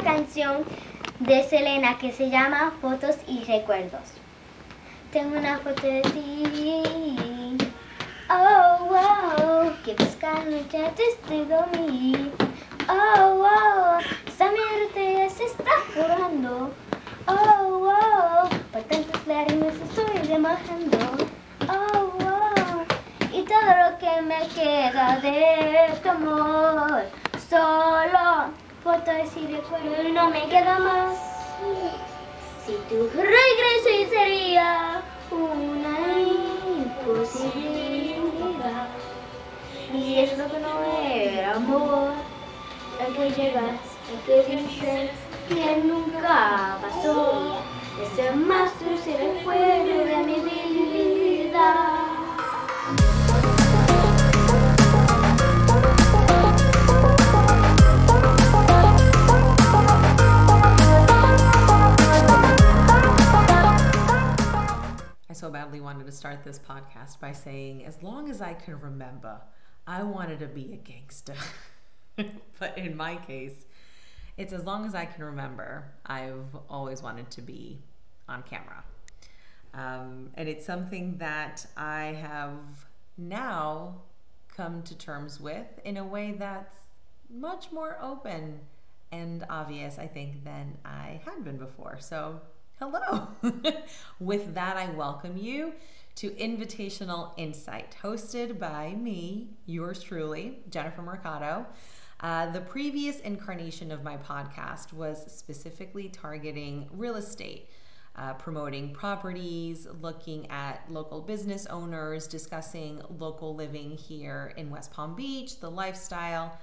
canción de Selena que se llama Fotos y Recuerdos. Tengo una foto de ti. Oh, wow, que buscando ya desde dormir. Oh, wow, esta mirada ya se está curando. Oh, wow, por tantas lágrimas estoy remojando. Oh, wow, y todo lo que me queda de tu amor. Solo fotos y recuerdos y no me queda más. Si tu regreso sería una imposibilidad. Y es lo que no era amor. Hay que llegar, hay que dices que nunca pasó. Ese más dulce recuerdo de mi vida. I so badly wanted to start this podcast by saying, as long as I can remember, I wanted to be a gangster. But in my case, it's as long as I can remember, I've always wanted to be on camera. And it's something that I have now come to terms with in a way that's much more open and obvious, I think, than I had been before. So, hello. With that, I welcome you to Invitational Insight, hosted by me, yours truly, Jennifer Mercado. The previous incarnation of my podcast was specifically targeting real estate, promoting properties, looking at local business owners, discussing local living here in West Palm Beach, the lifestyle.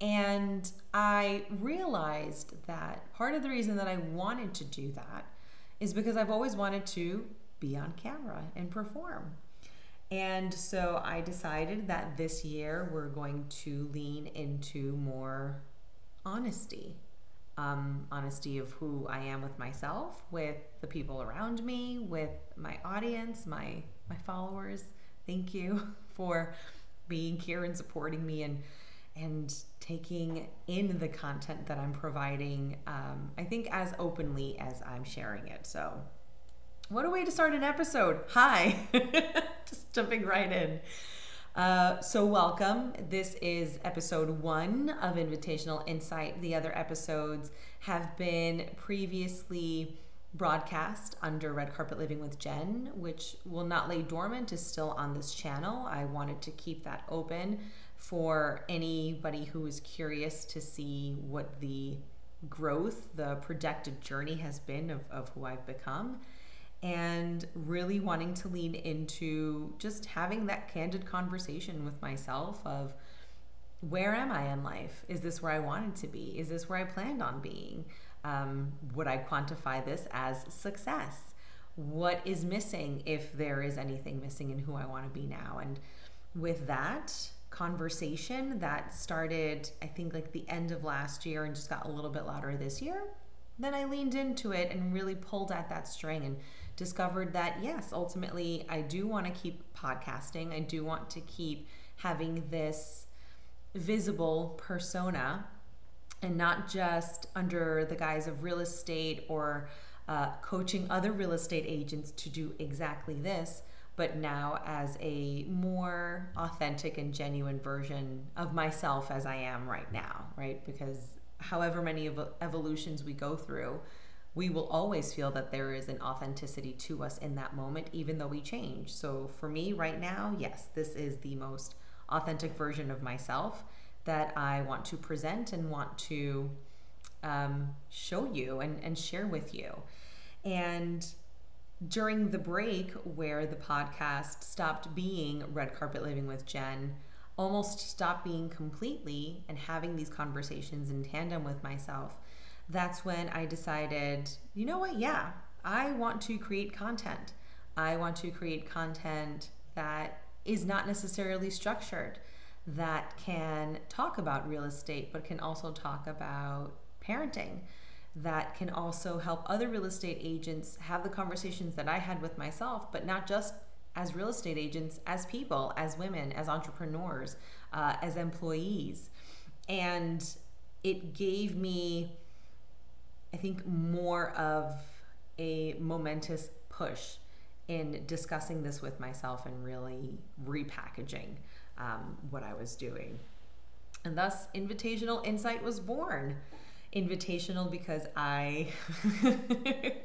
And I realized that part of the reason that I wanted to do that is because I've always wanted to be on camera and perform. And so I decided that this year we're going to lean into more honesty. Honesty of who I am with myself, with the people around me, with my audience, my followers. Thank you for being here and supporting me and taking in the content that I'm providing, I think as openly as I'm sharing it. So what a way to start an episode. Hi, just jumping right in. So welcome. This is episode 1 of Invitational Insight. The other episodes have been previously broadcast under Red Carpet Living with Jenn, which will not lay dormant, is still on this channel. I wanted to keep that open for anybody who is curious to see what the growth, the projected journey has been of who I've become. And really wanting to lean into just having that candid conversation with myself of, where am I in life? Is this where I wanted to be? Is this where I planned on being? Would I quantify this as success? What is missing, if there is anything missing in who I want to be now? And with that conversation that started, I think, like the end of last year and just got a little bit louder this year, then I leaned into it and really pulled at that string and discovered that, yes, ultimately, I do want to keep podcasting. I do want to keep having this visible persona and not just under the guise of real estate or coaching other real estate agents to do exactly this, but now as a more authentic and genuine version of myself as I am right now, right? Because however many evolutions we go through, we will always feel that there is an authenticity to us in that moment, even though we change. So for me right now, yes, this is the most authentic version of myself that I want to present and want to show you and share with you. And during the break where the podcast stopped being Red Carpet Living with Jenn, almost stopped being completely and having these conversations in tandem with myself, that's when I decided, you know what? Yeah, I want to create content. I want to create content that is not necessarily structured, that can talk about real estate, but can also talk about parenting, that can also help other real estate agents have the conversations that I had with myself, but not just as real estate agents, as people, as women, as entrepreneurs, as employees. And it gave me I think, more of a momentous push in discussing this with myself and really repackaging what I was doing. And thus, Invitational Insight was born. Invitational because I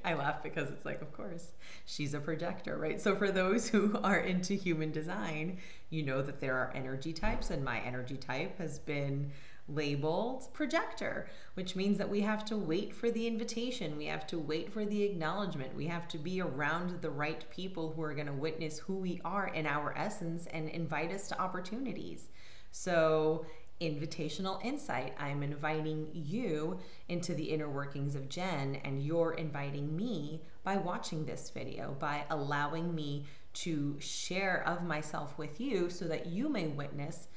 laugh because it's like, of course, she's a projector, right? So for those who are into human design, you know that there are energy types, and my energy type has been labeled projector, which means that we have to wait for the invitation. We have to wait for the acknowledgement. We have to be around the right people who are going to witness who we are in our essence and invite us to opportunities. So Invitational Insight, I'm inviting you into the inner workings of Jenn, and you're inviting me by watching this video, by allowing me to share of myself with you so that you may witness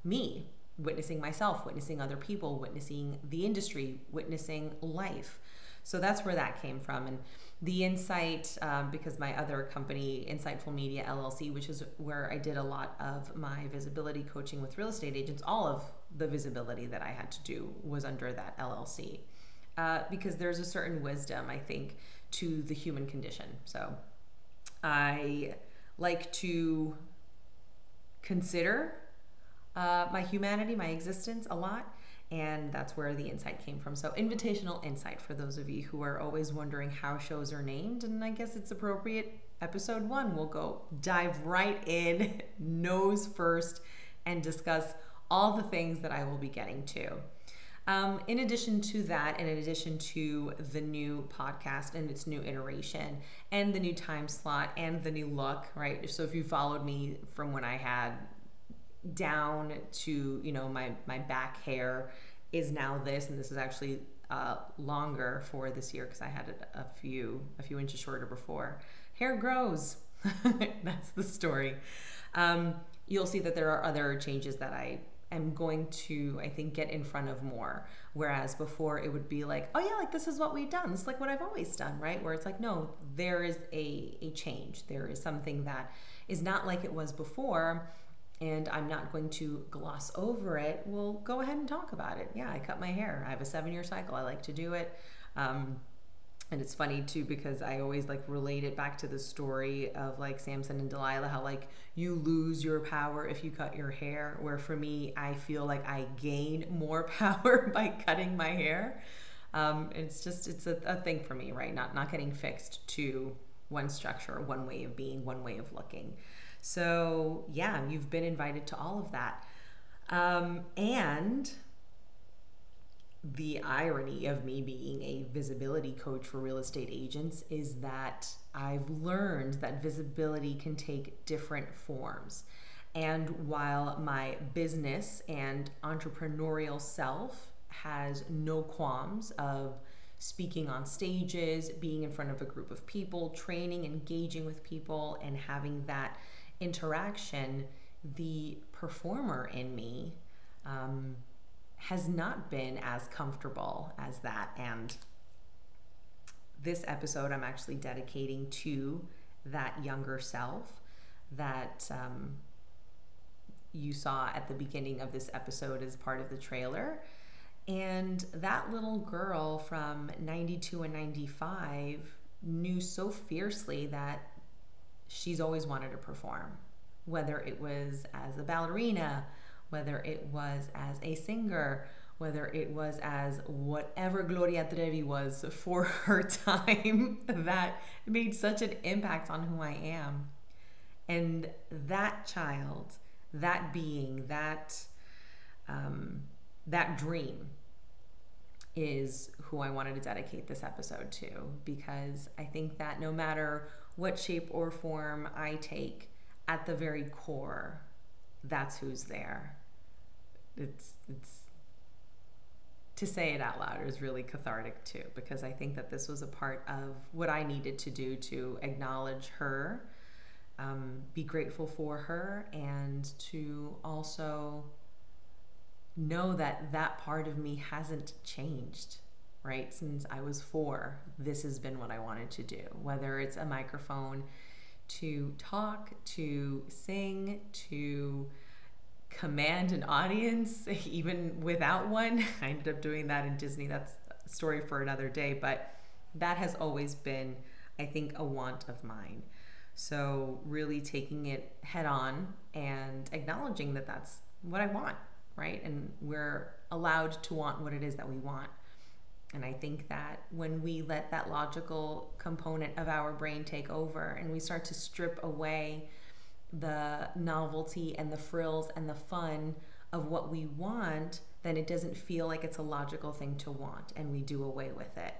me, witnessing myself, witnessing other people, witnessing the industry, witnessing life. So that's where that came from. And the insight, because my other company, Insightful Media LLC, which is where I did a lot of my visibility coaching with real estate agents, all of the visibility that I had to do was under that LLC. Because there's a certain wisdom, I think, to the human condition. So I like to consider my humanity, my existence a lot. And that's where the insight came from. So Invitational Insight, for those of you who are always wondering how shows are named, and I guess it's appropriate, episode 1, we'll go dive right in, nose first, and discuss all the things that I will be getting to. In addition to that, in addition to the new podcast and its new iteration, and the new time slot, and the new look, right? So if you followed me from when I had down to, you know, my back hair is now this, and this is actually longer for this year because I had it a few inches shorter before. Hair grows. That's the story. You'll see that there are other changes that I am going to, I think, get in front of more. Whereas before it would be like, oh yeah, like this is what we've done. This is like what I've always done, right? Where it's like, no, there is a change. There is something that is not like it was before. And I'm not going to gloss over it. We'll go ahead and talk about it. Yeah, I cut my hair. I have a 7-year cycle. I like to do it. And it's funny too, because I always like relate it back to the story of like Samson and Delilah, how like you lose your power if you cut your hair, where for me, I feel like I gain more power by cutting my hair. It's a thing for me, right? Not getting fixed to one structure, one way of being, one way of looking. So yeah, you've been invited to all of that. And the irony of me being a visibility coach for real estate agents is that I've learned that visibility can take different forms. And while my business and entrepreneurial self has no qualms of speaking on stages, being in front of a group of people, training, engaging with people, and having that interaction, the performer in me has not been as comfortable as that. And this episode I'm actually dedicating to that younger self that you saw at the beginning of this episode as part of the trailer. And that little girl from 92 and 95 knew so fiercely that she's always wanted to perform, whether it was as a ballerina, whether it was as a singer, whether it was as whatever Gloria Trevi was for her time, that made such an impact on who I am. And that child, that being, that dream is who I wanted to dedicate this episode to, because I think that no matter what shape or form I take, at the very core, that's who's there. It's to say it out loud is really cathartic too, because I think that this was a part of what I needed to do to acknowledge her, be grateful for her, and to also know that that part of me hasn't changed, right? Since I was 4, this has been what I wanted to do, whether it's a microphone to talk, to sing, to command an audience, even without one. I ended up doing that in Disney. That's story for another day, but that has always been, I think, a want of mine. So really taking it head on and acknowledging that that's what I want, right? And we're allowed to want what it is that we want. And I think that when we let that logical component of our brain take over and we start to strip away the novelty and the frills and the fun of what we want, then it doesn't feel like it's a logical thing to want, and we do away with it.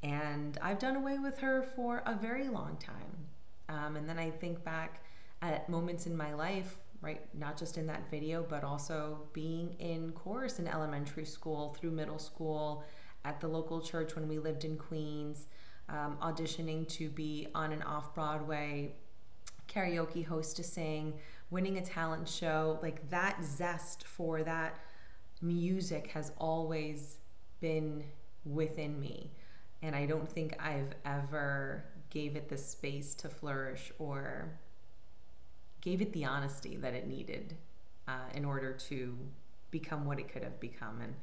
And I've done away with her for a very long time. And then I think back at moments in my life, right, not just in that video, but also being in chorus in elementary school, through middle school, at the local church when we lived in Queens, auditioning to be on and off Broadway, karaoke hostessing, winning a talent show. Like, that zest for that music has always been within me. And I don't think I've ever gave it the space to flourish or gave it the honesty that it needed in order to become what it could have become. And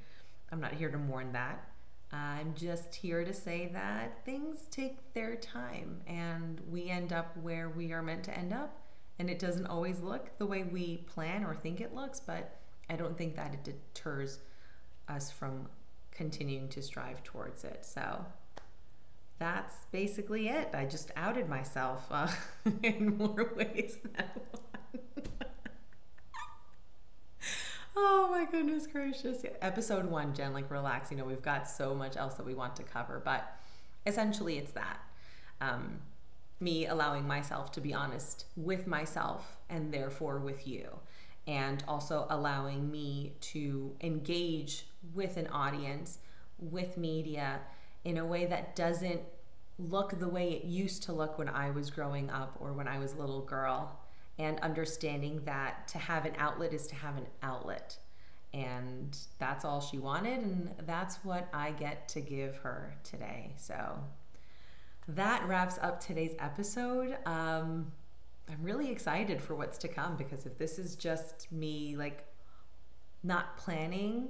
I'm not here to mourn that. I'm just here to say that things take their time and we end up where we are meant to end up. And it doesn't always look the way we plan or think it looks, but I don't think that it deters us from continuing to strive towards it. So that's basically it. I just outed myself in more ways than one. Oh my goodness gracious. Episode 1, Jen, like, relax. You know, we've got so much else that we want to cover, but essentially it's that. Me allowing myself to be honest with myself and therefore with you. And also allowing me to engage with an audience, with media, in a way that doesn't look the way it used to look when I was growing up or when I was a little girl. And understanding that to have an outlet is to have an outlet. And that's all she wanted, and that's what I get to give her today. So that wraps up today's episode. I'm really excited for what's to come, because if this is just me, like, not planning,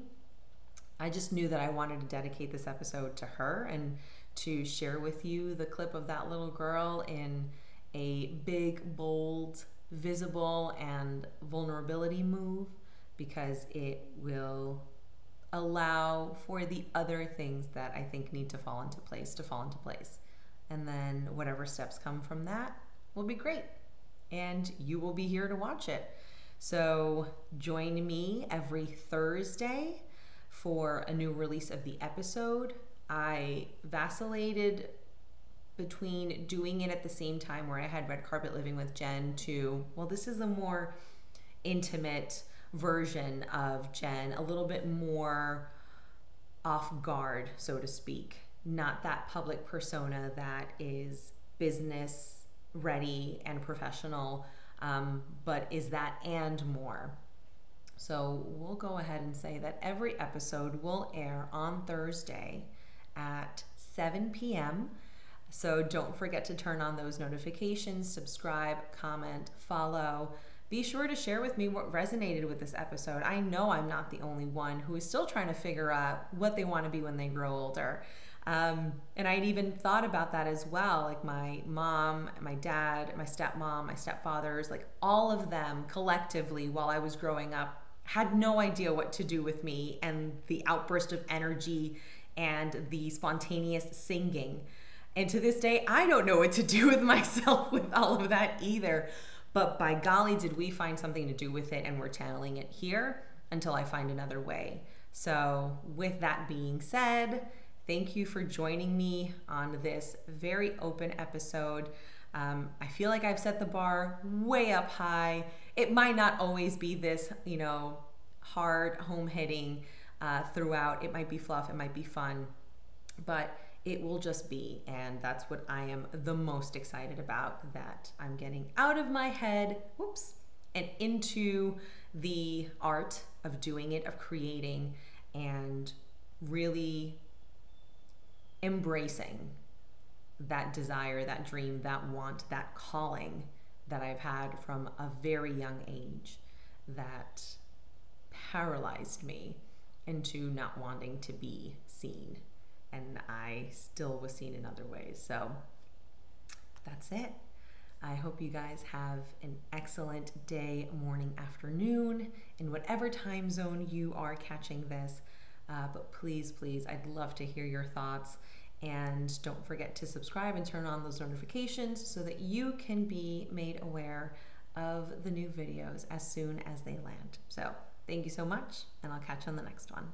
I just knew that I wanted to dedicate this episode to her and to share with you the clip of that little girl in a big, bold, visible and vulnerability move, because it will allow for the other things that I think need to fall into place and then whatever steps come from that will be great, and you will be here to watch it. So join me every Thursday for a new release of the episode. I vacillated between doing it at the same time where I had Red Carpet Living with Jenn to, well, this is a more intimate version of Jenn, a little bit more off guard, so to speak. Not that public persona that is business ready and professional, but is that and more. So we'll go ahead and say that every episode will air on Thursday at 7 p.m. So don't forget to turn on those notifications, subscribe, comment, follow. Be sure to share with me what resonated with this episode. I know I'm not the only one who is still trying to figure out what they want to be when they grow older. And I'd even thought about that as well. Like, my mom, my dad, my stepmom, my stepfathers, like, all of them collectively while I was growing up had no idea what to do with me and the outburst of energy and the spontaneous singing. And to this day, I don't know what to do with myself with all of that either. But by golly, did we find something to do with it, and we're channeling it here until I find another way. So with that being said, thank you for joining me on this very open episode. I feel like I've set the bar way up high. It might not always be this, hard home hitting throughout. It might be fluff, it might be fun, but it will just be, and that's what I am the most excited about, that I'm getting out of my head, and into the art of doing it, of creating, and really embracing that desire, that dream, that want, that calling that I've had from a very young age that paralyzed me into not wanting to be seen. and I still was seen in other ways. So that's it. I hope you guys have an excellent day, morning, afternoon, in whatever time zone you are catching this. But please, I'd love to hear your thoughts. And don't forget to subscribe and turn on those notifications so that you can be made aware of the new videos as soon as they land. So thank you so much, and I'll catch you on the next one.